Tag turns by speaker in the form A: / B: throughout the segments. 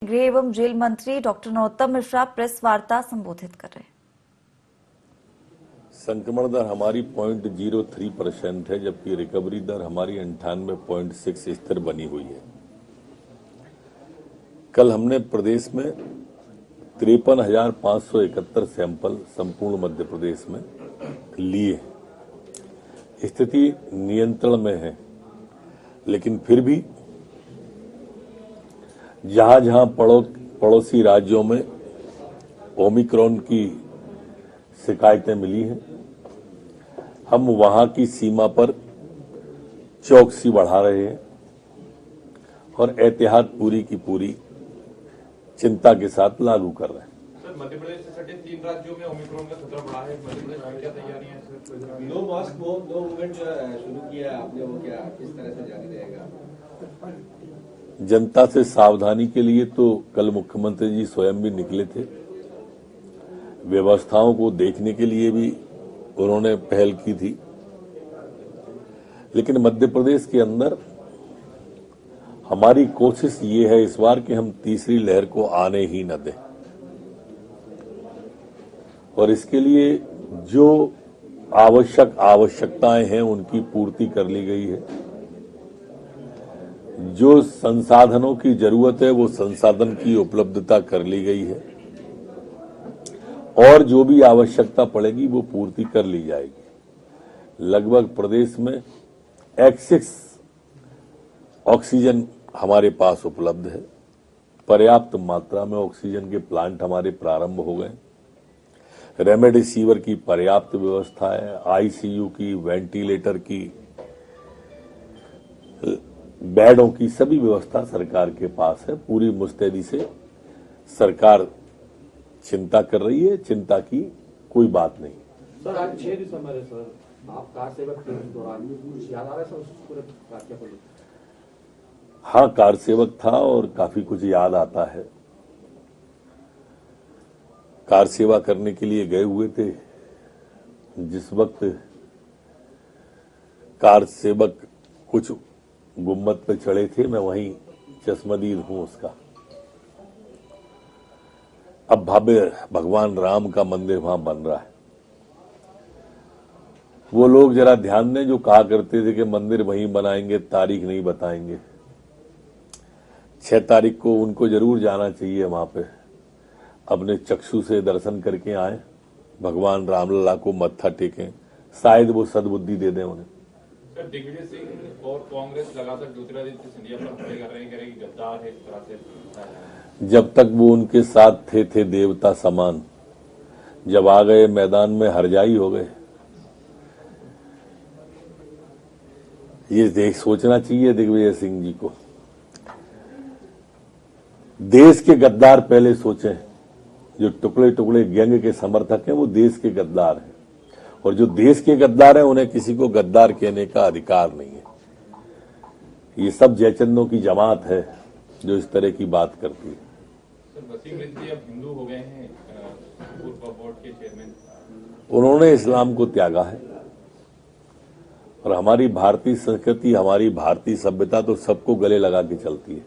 A: गृह एवं जेल मंत्री डॉक्टर नरोत्तम मिश्रा प्रेस वार्ता संबोधित कर रहे हैं।
B: संक्रमण दर हमारी 0.03% है, जबकि रिकवरी दर हमारी 98.6 स्थिर बनी हुई है। कल हमने प्रदेश में 53,571 सैंपल संपूर्ण मध्य प्रदेश में लिए। स्थिति नियंत्रण में है, लेकिन फिर भी जहां जहां पड़ोसी राज्यों में ओमिक्रॉन की शिकायतें मिली हैं, हम वहां की सीमा पर चौकसी बढ़ा रहे हैं और एहतियात पूरी की पूरी चिंता के साथ लागू कर रहे हैं।
C: सर, मध्य प्रदेश से सटे 3 राज्यों में ओमिक्रॉन का खतरा बढ़ा है। मध्य प्रदेश में क्या तैयारियां हैं sir?
D: No mask no movement जो शुरू किया है आपने, वो क्या किस तरह से जारी रहेगा?
B: जनता से सावधानी के लिए तो कल मुख्यमंत्री जी स्वयं भी निकले थे। व्यवस्थाओं को देखने के लिए भी उन्होंने पहल की थी, लेकिन मध्य प्रदेश के अंदर हमारी कोशिश ये है इस बार कि हम तीसरी लहर को आने ही न दें, और इसके लिए जो आवश्यकताएं हैं उनकी पूर्ति कर ली गई है। जो संसाधनों की जरूरत है वो संसाधन की उपलब्धता कर ली गई है, और जो भी आवश्यकता पड़ेगी वो पूर्ति कर ली जाएगी। लगभग प्रदेश में X6 ऑक्सीजन हमारे पास उपलब्ध है। पर्याप्त मात्रा में ऑक्सीजन के प्लांट हमारे प्रारंभ हो गए। रेमडेसिविर की पर्याप्त व्यवस्था है। आईसीयू की, वेंटिलेटर की, बेडों की सभी व्यवस्था सरकार के पास है। पूरी मुस्तैदी से सरकार चिंता कर रही है। चिंता की कोई बात नहीं।
E: सर, आज 6 दिसंबर है सर, आप कार सेवक के दौरान कुछ याद आ रहा है सर उस पूरे वाकया को?
B: हाँ, कार सेवक था और काफी कुछ याद आता है। कार सेवा करने के लिए गए हुए थे। जिस वक्त कार सेवक कुछ गुम्बद पे चढ़े थे, मैं वहीं चश्मदीद हूं उसका। अब भव्य भगवान राम का मंदिर वहां बन रहा है। वो लोग जरा ध्यान दें जो कहा करते थे कि मंदिर वहीं बनाएंगे, तारीख नहीं बताएंगे। 6 तारीख को उनको जरूर जाना चाहिए वहां पे, अपने चक्षु से दर्शन करके आए, भगवान रामलला को मत्था टेकें, शायद वो सद्बुद्धि दे दें उन्हें।
C: सर, दिग्विजय सिंह और कांग्रेस लगातार ज्योतिरादित्य सिंधिया पर हमले कर रहे हैं, कह रहे हैं कि गद्दार है इस तरह से।
B: जब तक वो उनके साथ थे देवता समान, जब आ गए मैदान में हरजाई हो गए। ये सोचना चाहिए दिग्विजय सिंह जी को। देश के गद्दार पहले सोचें। जो टुकड़े टुकड़े गैंग के समर्थक हैं वो देश के गद्दार हैं, और जो देश के गद्दार हैं उन्हें किसी को गद्दार कहने का अधिकार नहीं है। ये सब जयचंदों की जमात है जो इस तरह की बात करती है।
C: सर, वसीम रिजवी अब हिंदू हो गए हैं, पूर्व बोर्ड के चेयरमैन।
B: उन्होंने इस्लाम को त्यागा है, और हमारी भारतीय संस्कृति, हमारी भारतीय सभ्यता तो सबको गले लगा के चलती है।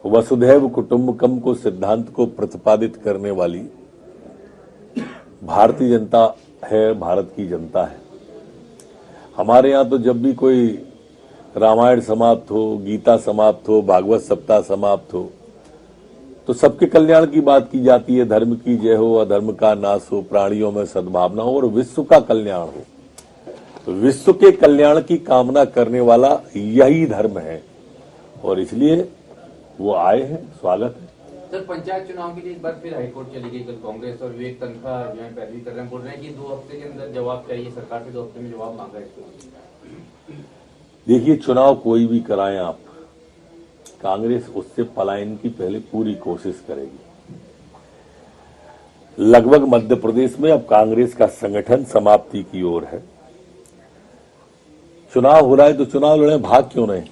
B: वसुधैव कुटुंबकम को सिद्धांत को प्रतिपादित करने वाली भारतीय जनता है, भारत की जनता है। हमारे यहाँ तो जब भी कोई रामायण समाप्त हो, गीता समाप्त हो, भागवत सप्ताह समाप्त हो, तो सबके कल्याण की बात की जाती है। धर्म की जय हो, अधर्म का नाश हो, प्राणियों में सद्भावना हो और विश्व का कल्याण हो। विश्व के कल्याण की कामना करने वाला यही धर्म है, और इसलिए वो आए हैं, स्वागत है।
E: सर, पंचायत चुनाव के लिए एक बार फिर हाईकोर्ट चली गई कल कांग्रेस, और विवेक तनखा जो है पैरवी कर रहे हैं, बोल रहे हैं कि 2 हफ्ते के अंदर जवाब चाहिए, सरकार से 2 हफ्ते में जवाब मांगा है इसको।
B: देखिए, चुनाव कोई भी कराएं आप, कांग्रेस उससे पलायन की पहले पूरी कोशिश करेगी। लगभग मध्य प्रदेश में अब कांग्रेस का संगठन समाप्ति की ओर है। चुनाव हो रहा है तो चुनाव लड़े, भाग क्यों नहीं?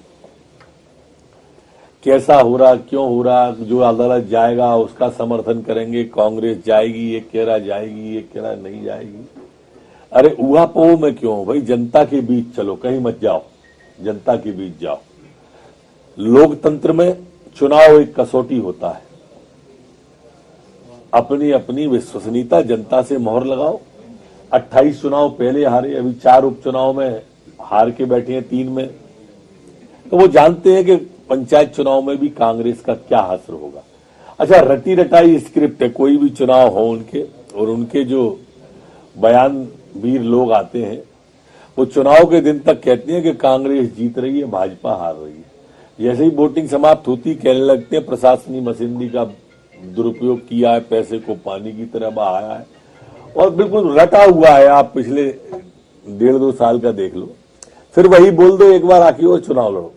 B: कैसा हो रहा, क्यों हो रहा, जो अदालत जाएगा उसका समर्थन करेंगे। कांग्रेस जाएगी, एक कह रहा जाएगी, एक कह रहा नहीं जाएगी। अरे ऊहापोह में क्यों भाई? जनता के बीच चलो, कहीं मत जाओ, जनता के बीच जाओ। लोकतंत्र में चुनाव एक कसौटी होता है। अपनी अपनी विश्वसनीयता जनता से मोहर लगाओ। 28 चुनाव पहले हारे, अभी 4 उपचुनाव में हार के बैठे हैं, 3 में। तो वो जानते हैं कि पंचायत चुनाव में भी कांग्रेस का क्या असर होगा। अच्छा, रटी रटाई स्क्रिप्ट है, कोई भी चुनाव हो उनके, और उनके जो बयानवीर लोग आते हैं वो चुनाव के दिन तक कहते हैं कि कांग्रेस जीत रही है, भाजपा हार रही है। जैसे ही वोटिंग समाप्त होती कहने लगते हैं प्रशासनिक मशीनरी का दुरुपयोग किया है, पैसे को पानी की तरह बहाया है, और बिल्कुल रटा हुआ है। आप पिछले 1.5-2 साल का देख लो, फिर वही बोल दो एक बार आके और चुनाव लड़ो।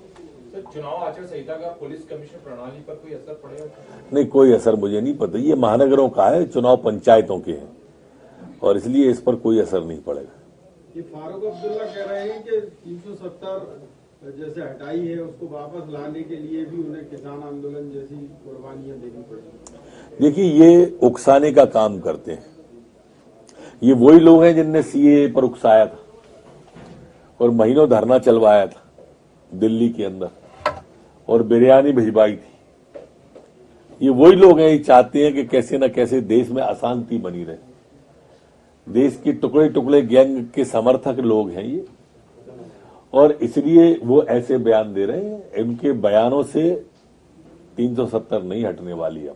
C: तो चुनाव आचार संहिता का पुलिस कमीशन प्रणाली पर कोई असर पड़ेगा?
B: नहीं, कोई असर मुझे नहीं पता। ये महानगरों का है, चुनाव पंचायतों के हैं, और इसलिए इस पर कोई असर नहीं पड़ेगा।
F: ये फारूक अब्दुल्ला कह रहे हैं कि 370 जैसे हटाई है उसको वापस लाने के लिए भी उन्हें किसान आंदोलन जैसी कुर्बानियां देनी पड़ेगी।
B: देखिए, ये उकसाने का काम करते हैं। ये वही लोग हैं जिनने सीएए पर उकसाया था और महीनों धरना चलवाया था दिल्ली के अंदर, और बिरयानी भिजवाई थी। ये वही लोग हैं, ये चाहते हैं कि कैसे न कैसे देश में अशांति बनी रहे। देश के टुकड़े टुकड़े गैंग के समर्थक लोग हैं ये, और इसलिए वो ऐसे बयान दे रहे हैं। इनके बयानों से 370 नहीं हटने वाली अब।